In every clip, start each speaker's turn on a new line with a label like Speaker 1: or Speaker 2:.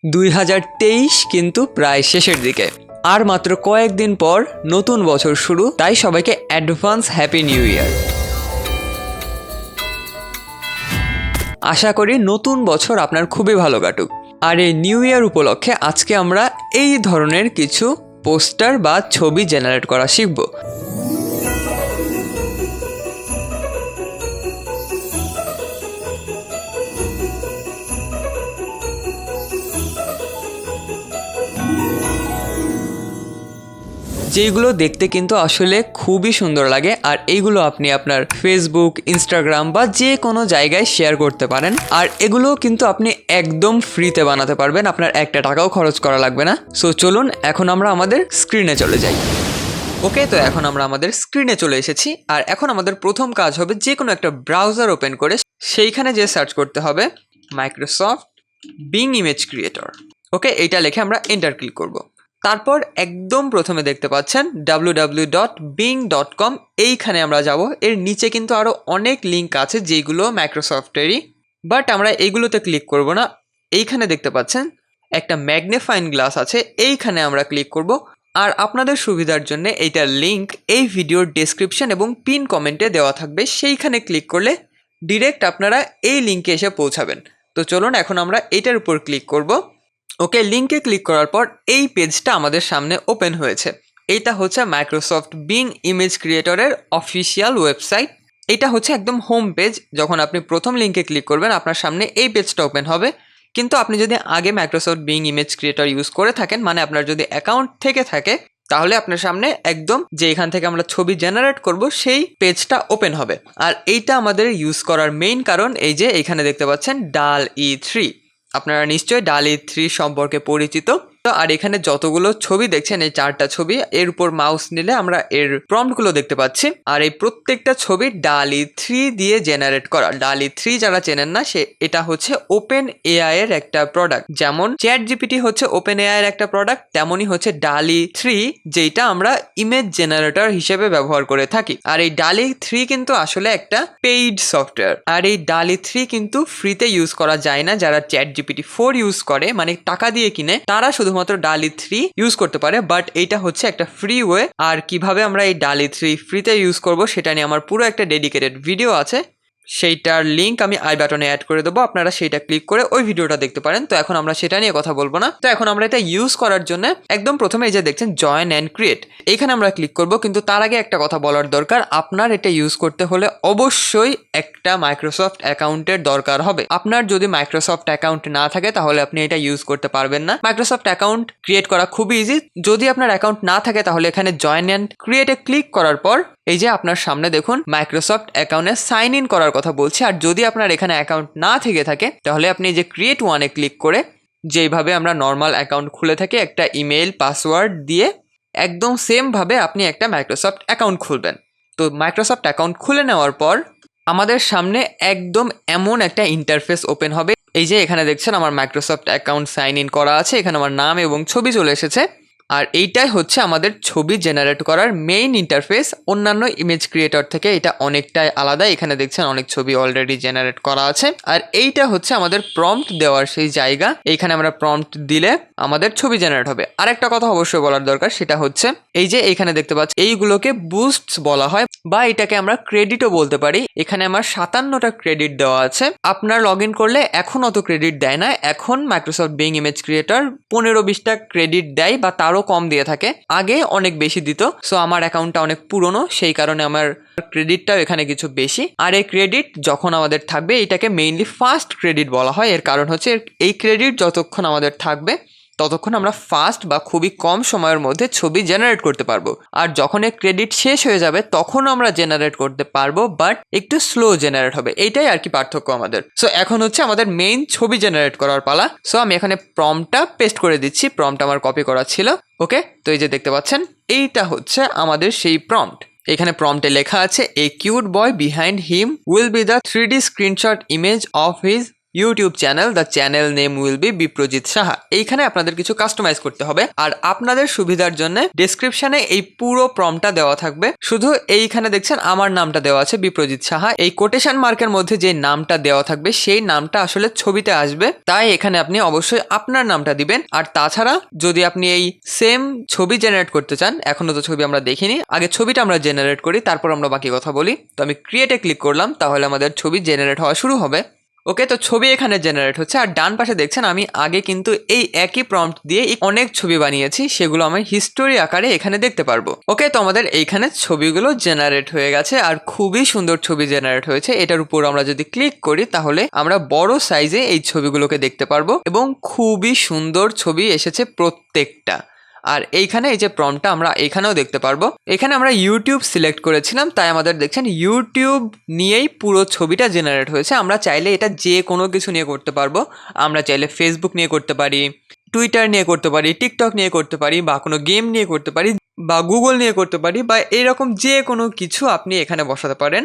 Speaker 1: 2023 কিন্তু প্রায় শেষের দিকে, আর মাত্র কয়েকদিন পর নতুন বছর শুরু। তাই সবাইকে অ্যাডভান্স হ্যাপি নিউ ইয়ার। আশা করি নতুন বছর আপনার খুবই ভালো কাটুক। আর এই নিউ ইয়ার উপলক্ষে আজকে আমরা এই ধরনের কিছু পোস্টার বা ছবি জেনারেট করা শিখব। যেগুলো দেখতে কিন্তু আসলে খুবই সুন্দর লাগে, আর এইগুলো আপনি আপনার ফেসবুক, ইনস্টাগ্রাম বা যে কোনো জায়গায় শেয়ার করতে পারেন। আর এগুলো কিন্তু আপনি একদম ফ্রিতে বানাতে পারবেন, আপনার একটা টাকাও খরচ করা লাগবে না। সো চলুন এখন আমরা আমাদের স্ক্রিনে চলে যাই। ওকে, তো এখন আমরা আমাদের স্ক্রিনে চলে এসেছি। আর এখন আমাদের প্রথম কাজ হবে যে কোনো একটা ব্রাউজার ওপেন করে সেইখানে যে সার্চ করতে হবে মাইক্রোসফট বিং ইমেজ ক্রিয়েটর। ওকে, এইটা লিখে আমরা এন্টার ক্লিক করব। তারপর একদম প্রথমে দেখতে পাচ্ছেন www.bing.com, এইখানে আমরা যাব। এর নিচে কিন্তু আরও অনেক লিঙ্ক আছে যেগুলো মাইক্রোসফটেরই, বাট আমরা এইগুলোতে ক্লিক করব না। এইখানে দেখতে পাচ্ছেন একটা ম্যাগনিফাইং গ্লাস আছে, এইখানে আমরা ক্লিক করব। আর আপনাদের সুবিধার জন্য এইটার লিঙ্ক এই ভিডিওর ডেসক্রিপশন এবং পিন কমেন্টে দেওয়া থাকবে, সেইখানে ক্লিক করলে ডিরেক্ট আপনারা এই লিঙ্কে এসে পৌঁছাবেন। তো চলুন এখন আমরা এইটার উপর ক্লিক করব। ওকে, লিঙ্কে ক্লিক করার পর এই পেজটা আমাদের সামনে ওপেন হয়েছে। এইটা হচ্ছে মাইক্রোসফট বিং ইমেজ ক্রিয়েটরের অফিসিয়াল ওয়েবসাইট। এটা হচ্ছে একদম হোম পেজ। যখন আপনি প্রথম লিঙ্কে ক্লিক করবেন আপনার সামনে এই পেজটা ওপেন হবে। কিন্তু আপনি যদি আগে Microsoft Bing image creator use করে থাকেন, মানে আপনার যদি অ্যাকাউন্ট থেকে থাকে, তাহলে আপনার সামনে একদম যে এখান থেকে আমরা ছবি জেনারেট করব সেই পেজটা ওপেন হবে। আর এইটা আমাদের ইউজ করার মেইন কারণ এই যে এখানে দেখতে পাচ্ছেন DALL-E 3। আপনারা নিশ্চয়ই DALL-E 3 সম্পর্কে পরিচিত। আর এখানে যতগুলো ছবি দেখছেন, এই 4টা ছবি, এর উপর মাউস নিলে আমরা এর প্রম্পটগুলো দেখতে পাচ্ছি। আর এই প্রত্যেকটা ছবি DALL-E 3 দিয়ে জেনারেট করা। DALL-E 3 যারা চেনেন না, এটা হচ্ছে ওপেন এআই এর একটা প্রোডাক্ট। যেমন ChatGPT হচ্ছে ওপেন এআই এর একটা প্রোডাক্ট, তেমনই হচ্ছে DALL-E 3, যেটা আমরা ইমেজ জেনারেটর হিসেবে ব্যবহার করে থাকি। আর এই DALL-E 3 কিন্তু আসলে একটা পেইড সফটওয়্যার। আর এই DALL-E 3 কিন্তু ফ্রিতে ইউজ করা যায় না। যারা ChatGPT 4 ইউজ করে, মানে টাকা দিয়ে কিনে, তারা শুধুমাত্র DALL-E 3 ইউজ করতে পারে। বাট এইটা হচ্ছে একটা ফ্রি ওয়ে। আর কিভাবে আমরা এই DALL-E 3 ফ্রিতে ইউজ করব সেটা নিয়ে আমার পুরো একটা ডেডিকেটেড ভিডিও আছে, সেইটার লিঙ্ক আমি আই বাটনে অ্যাড করে দেবো। আপনারা সেইটা ক্লিক করে ওই ভিডিওটা দেখতে পারেন। তো এখন আমরা সেটা নিয়ে কথা বলবো না। তো এখন আমরা এটা ইউজ করার জন্য একদম প্রথমে এই যে দেখছেন জয়েন অ্যান্ড ক্রিয়েট, এইখানে আমরা ক্লিক করব। কিন্তু তার আগে একটা কথা বলার দরকার, আপনার এটা ইউজ করতে হলে অবশ্যই একটা মাইক্রোসফট অ্যাকাউন্টের দরকার হবে। আপনার যদি মাইক্রোসফট অ্যাকাউন্ট না থাকে তাহলে আপনি এটা ইউজ করতে পারবেন না। মাইক্রোসফট অ্যাকাউন্ট ক্রিয়েট করা খুবই ইজি। যদি আপনার অ্যাকাউন্ট না থাকে তাহলে এখানে জয়েন অ্যান্ড ক্রিয়েটে ক্লিক করার পর এই যে আপনার সামনে দেখুন মাইক্রোসফট অ্যাকাউন্টে সাইন ইন করার কথা বলছে। আর যদি আপনার এখানে অ্যাকাউন্ট না থেকে থাকে তাহলে আপনি যে ক্রিয়েট ওয়ানে ক্লিক করে, যেইভাবে আমরা নর্মাল অ্যাকাউন্ট খুলে থাকি একটা ইমেল পাসওয়ার্ড দিয়ে, একদম সেমভাবে আপনি একটা মাইক্রোসফট অ্যাকাউন্ট খুলবেন। তো মাইক্রোসফট অ্যাকাউন্ট খুলে নেওয়ার পর আমাদের সামনে একদম এমন একটা ইন্টারফেস ওপেন হবে। এই যে এখানে দেখছেন আমার মাইক্রোসফট অ্যাকাউন্ট সাইন ইন করা আছে, এখানে আমার নাম এবং ছবি চলে এসেছে। আর এইটাই হচ্ছে আমাদের ছবি জেনারেট করার মেইন ইন্টারফেস। অন্যান্য ইমেজ ক্রিয়েটর থেকে এটা অনেকটাই আলাদা। এখানে দেখছেন অনেক ছবি অলরেডি জেনারেট করা আছে। আর এইটা হচ্ছে আমাদের প্রম্পট দেওয়ার সেই জায়গা। এইখানে আমরা প্রম্পট দিলে আমাদের ছবি জেনারেট হবে। আর একটা কথা অবশ্যই বলার দরকার, সেটা হচ্ছে এই যে এইখানে দেখতে পাচ্ছি এইগুলোকে বুস্টস বলা হয়, বা এটাকে আমরা ক্রেডিটও বলতে পারি। এখানে আমার 57টা ক্রেডিট দেওয়া আছে। আপনার লগ ইন করলে এখন অত ক্রেডিট দেয় না। এখন মাইক্রোসফট বিং ইমেজ ক্রিয়েটর 15-20টা ক্রেডিট দেয় বা তারও কম দিয়ে থাকে। আগে অনেক বেশি দিত। সো আমার অ্যাকাউন্টটা অনেক পুরনো, সেই কারণে আমার ক্রেডিটটাও এখানে কিছু বেশি। আর এই ক্রেডিট যখন আমাদের থাকবে, এটাকে মেইনলি ফাস্ট ক্রেডিট বলা হয়। এর কারণ হচ্ছে এই ক্রেডিট যতক্ষণ আমাদের থাকবে ততক্ষণ আমরা ফাস্ট বা খুবই কম সময়ের মধ্যে ছবি জেনারেট করতে পারবো। আর যখন এই ক্রেডিট শেষ হয়ে যাবে তখন আমরা জেনারেট করতে পারবো, বাট একটু স্লো জেনারেট হবে। এইটাই আর কি পার্থক্য আমাদের। সো এখন হচ্ছে আমাদের মেইন ছবি জেনারেট করার পালা। সো আমি এখানে প্রম্পটটা পেস্ট করে দিচ্ছি। প্রম্পট আমার কপি করা ছিল। ওকে, তো এই যে দেখতে পাচ্ছেন এইটা হচ্ছে আমাদের সেই প্রম্পট। এখানে প্রম্পটে লেখা আছে, a cute boy behind him will be the 3D screenshot image of his YouTube channel, the channel name will be Biprajit Saha. এইখানে আপনাদের কিছু কাস্টমাইজ করতে হবে, আর আপনাদের সুবিধার জন্য ডেসক্রিপশনে এই পুরো প্রম্পটটা দেওয়া থাকবে। শুধু এইখানে দেখছেন আমার নামটা দেওয়া আছে বিপ্রজিৎ সাহা, এই কোটেশন মার্কের মধ্যে যে নামটা দেওয়া থাকবে সেই নামটা আসলে ছবিতে আসবে, তাই এখানে আপনি অবশ্যই আপনার নামটা দিবেন। আর তাছাড়া যদি আপনি এই সেম ছবি জেনারেট করতে চান, এখনো তো ছবি আমরা দেখিনি, আগে ছবিটা আমরা জেনারেট করি তারপর আমরা বাকি কথা বলি। তো আমি ক্রিয়েটে ক্লিক করলাম, তাহলে আমাদের ছবি জেনারেট হওয়া শুরু হবে। ওকে, তো ছবি এখানে জেনারেট হচ্ছে, আর ডান পাশে দেখছেন আমি আগে কিন্তু এই একই প্রম্পট দিয়ে অনেক ছবি বানিয়েছি, সেগুলো আমি হিস্টোরি আকারে এখানে দেখতে পারবো। ওকে, তো আমাদের এইখানে ছবিগুলো জেনারেট হয়ে গেছে, আর খুবই সুন্দর ছবি জেনারেট হয়েছে। এটার উপর আমরা যদি ক্লিক করি তাহলে আমরা বড় সাইজে এই ছবিগুলোকে দেখতে পারবো, এবং খুবই সুন্দর ছবি এসেছে প্রত্যেকটা। আর এইখানে এই যে প্রম্পটটা আমরা এখানেও দেখতে পারবো, এখানে আমরা ইউটিউব সিলেক্ট করেছিলাম, তাই আমাদের দেখছেন ইউটিউব নিয়েই পুরো ছবিটা জেনারেট হয়েছে। আমরা চাইলে এটা যে কোনো কিছু নিয়ে করতে পারবো, আমরা চাইলে ফেসবুক নিয়ে করতে পারি, টুইটার নিয়ে করতে পারি, টিকটক নিয়ে করতে পারি, বা কোনো গেম নিয়ে করতে পারি, বা গুগল নিয়ে করতে পারি, বা এরকম যে কোনো কিছু আপনি এখানে বসাতে পারেন।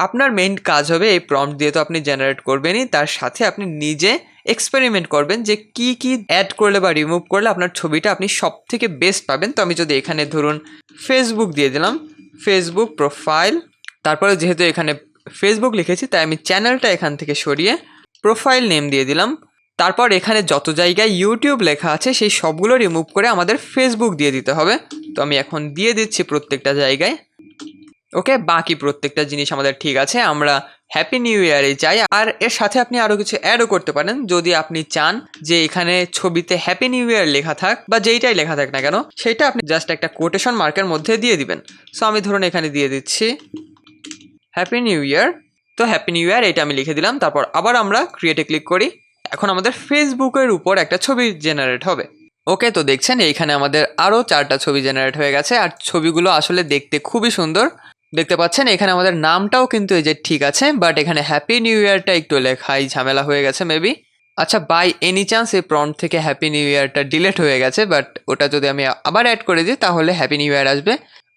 Speaker 1: আপনার মেইন কাজ হবে এই প্রম্পট দিয়ে তো আপনি জেনারেট করবেনই, তার সাথে আপনি নিজে এক্সপেরিমেন্ট করবেন যে কি কি অ্যাড করলে বা রিমুভ করলে আপনার ছবিটা আপনি সব থেকে বেস্ট পাবেন। তো আমি যদি এখানে ধরুন ফেসবুক দিয়ে দিলাম, ফেসবুক প্রোফাইল, তারপরে যেহেতু এখানে ফেসবুক লিখেছি তাই আমি চ্যানেলটা এখান থেকে সরিয়ে প্রোফাইল নেম দিয়ে দিলাম। তারপর এখানে যত জায়গায় ইউটিউব লেখা আছে সেই সবগুলো রিমুভ করে আমাদের ফেসবুক দিয়ে দিতে হবে। তো আমি এখন দিয়ে দিচ্ছি প্রত্যেকটা জায়গায়। ওকে, বাকি প্রত্যেকটা জিনিস আমাদের ঠিক আছে। আমরা হ্যাপি নিউ ইয়ারে চাই, আর এর সাথে আপনি আরও কিছু অ্যাডও করতে পারেন যদি আপনি চান যে এখানে ছবিতে হ্যাপি নিউ ইয়ার লেখা থাক, বা যেইটাই লেখা থাক না কেন সেটা আপনি জাস্ট একটা কোটেশন মার্কের মধ্যে দিয়ে দিবেন। সো আমি ধরুন এখানে দিয়ে দিচ্ছি হ্যাপি নিউ ইয়ার। তো হ্যাপি নিউ ইয়ার এটা আমি লিখে দিলাম, তারপর আবার আমরা ক্রিয়েটে ক্লিক করি। এখন আমাদের ফেসবুকের উপর একটা ছবি জেনারেট হবে। ওকে, তো দেখছেন এইখানে আমাদের আরও 4টা ছবি জেনারেট হয়ে গেছে, আর ছবিগুলো আসলে দেখতে খুবই সুন্দর। দেখতে পাচ্ছেন এখানে আমাদের নামটাও কিন্তু এই যে ঠিক আছে, বাট এখানে হ্যাপি নিউ ইয়ারটা একটু লেখাই ঝামেলা হয়ে গেছে মেবি। আচ্ছা, বাই এনি চান্স এই প্রম্পট থেকে হ্যাপি নিউ ইয়ারটা ডিলিট হয়ে গেছে, বাট ওটা যদি আমি আবার অ্যাড করে দিই তাহলে হ্যাপি নিউ ইয়ার আসবে।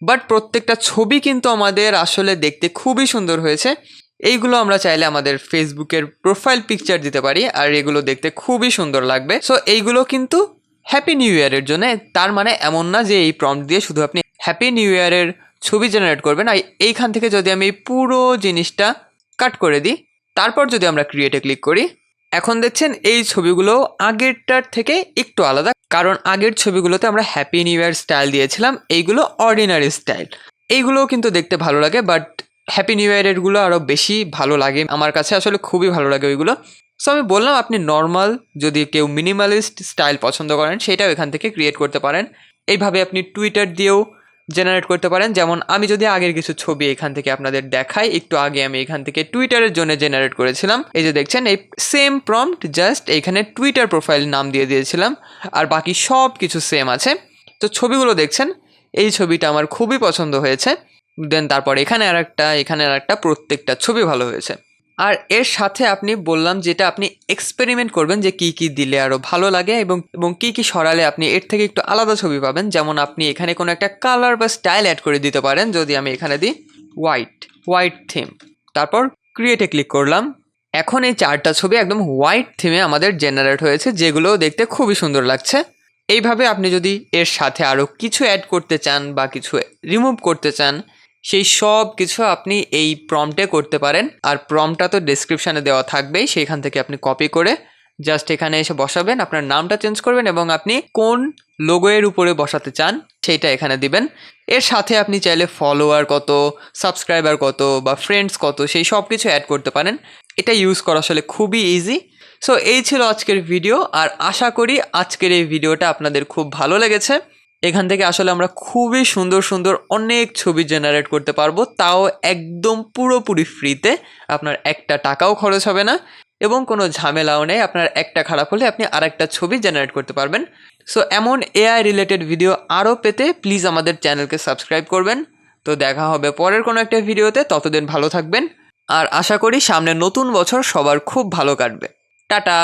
Speaker 1: বাট প্রত্যেকটা ছবি কিন্তু আমাদের আসলে দেখতে খুবই সুন্দর হয়েছে। এইগুলো আমরা চাইলে আমাদের ফেসবুকের প্রোফাইল পিকচার দিতে পারি, আর এগুলো দেখতে খুবই সুন্দর লাগবে। সো এইগুলো কিন্তু হ্যাপি নিউ ইয়ারের জন্য, তার মানে এমন না যে এই প্রম্পট দিয়ে শুধু আপনি হ্যাপি নিউ ইয়ারের ছবি জেনারেট করবেন। আর এইখান থেকে যদি আমি পুরো জিনিসটা কাট করে দিই, তারপর যদি আমরা ক্রিয়েটে ক্লিক করি, এখন দেখছেন এই ছবিগুলো আগেরটার থেকে একটু আলাদা, কারণ আগের ছবিগুলোতে আমরা হ্যাপি নিউ ইয়ার স্টাইল দিয়েছিলাম, এইগুলো অর্ডিনারি স্টাইল। এইগুলোও কিন্তু দেখতে ভালো লাগে, বাট হ্যাপি নিউ ইয়ারেরগুলো আরও বেশি ভালো লাগে আমার কাছে, আসলে খুবই ভালো লাগে ওইগুলো। সো আমি বললাম আপনি নর্মাল, যদি কেউ মিনিমালিস্ট স্টাইল পছন্দ করেন সেটাও এখান থেকে ক্রিয়েট করতে পারেন। এইভাবে আপনি টুইটার দিয়েও জেনারেট করতে পারেন। যেমন আমি যদি আগের কিছু ছবি এখান থেকে আপনাদের দেখাই, একটু আগে আমি এখান থেকে টুইটারের জন্য জেনারেট করেছিলাম। এই যে দেখছেন এই সেম প্রম্পট, জাস্ট এইখানে টুইটার প্রোফাইল নাম দিয়ে দিয়েছিলাম, আর বাকি সব কিছু সেম আছে। তো ছবিগুলো দেখছেন, এই ছবিটা আমার খুবই পছন্দ হয়েছে। দেন তারপর এখানে আর একটা, প্রত্যেকটা ছবি ভালো হয়েছে। আর এর সাথে আপনি বললাম যেটা আপনি এক্সপেরিমেন্ট করবেন যে কি কি দিলে আরও ভালো লাগে, এবং কি কি সরালে আপনি এর থেকে একটু আলাদা ছবি পাবেন। যেমন আপনি এখানে কোনো একটা কালার বা স্টাইল অ্যাড করে দিতে পারেন। যদি আমি এখানে দিই হোয়াইট থিম, তারপর ক্রিয়েটে ক্লিক করলাম, এখন এই 4টা ছবি একদম হোয়াইট থিমে আমাদের জেনারেট হয়েছে, যেগুলো দেখতে খুবই সুন্দর লাগছে। এইভাবে আপনি যদি এর সাথে আরও কিছু অ্যাড করতে চান বা কিছু রিমুভ করতে চান, সেই সব কিছু আপনি এই প্রম্পটে করতে পারেন। আর প্রম্পটটা তো ডেসক্রিপশানে দেওয়া থাকবেই, সেইখান থেকে আপনি কপি করে জাস্ট এখানে এসে বসাবেন, আপনার নামটা চেঞ্জ করবেন, এবং আপনি কোন লোগোয়ের উপরে বসাতে চান সেইটা এখানে দিবেন। এর সাথে আপনি চাইলে ফলোয়ার কত, সাবস্ক্রাইবার কত, বা ফ্রেন্ডস কত, সেই সব কিছু অ্যাড করতে পারেন। এটা ইউজ করা আসলে খুবই ইজি। সো এই ছিল আজকের ভিডিও, আর আশা করি আজকের এই ভিডিওটা আপনাদের খুব ভালো লেগেছে। এখান থেকে আসলে আমরা খুবই সুন্দর সুন্দর অনেক ছবি জেনারেট করতে পারবো, তাও একদম পুরোপুরি ফ্রিতে। আপনার একটা টাকাও খরচ হবে না, এবং কোনো ঝামেলাও নেই। আপনার একটা খারাপ হলে আপনি আরেকটা ছবি জেনারেট করতে পারবেন। সো এমন এআই রিলেটেড ভিডিও আরও পেতে প্লিজ আমাদের চ্যানেলকে সাবস্ক্রাইব করবেন। তো দেখা হবে পরের কোনো একটা ভিডিওতে, ততদিন ভালো থাকবেন, আর আশা করি সামনে নতুন বছর সবার খুব ভালো কাটবে। টাটা।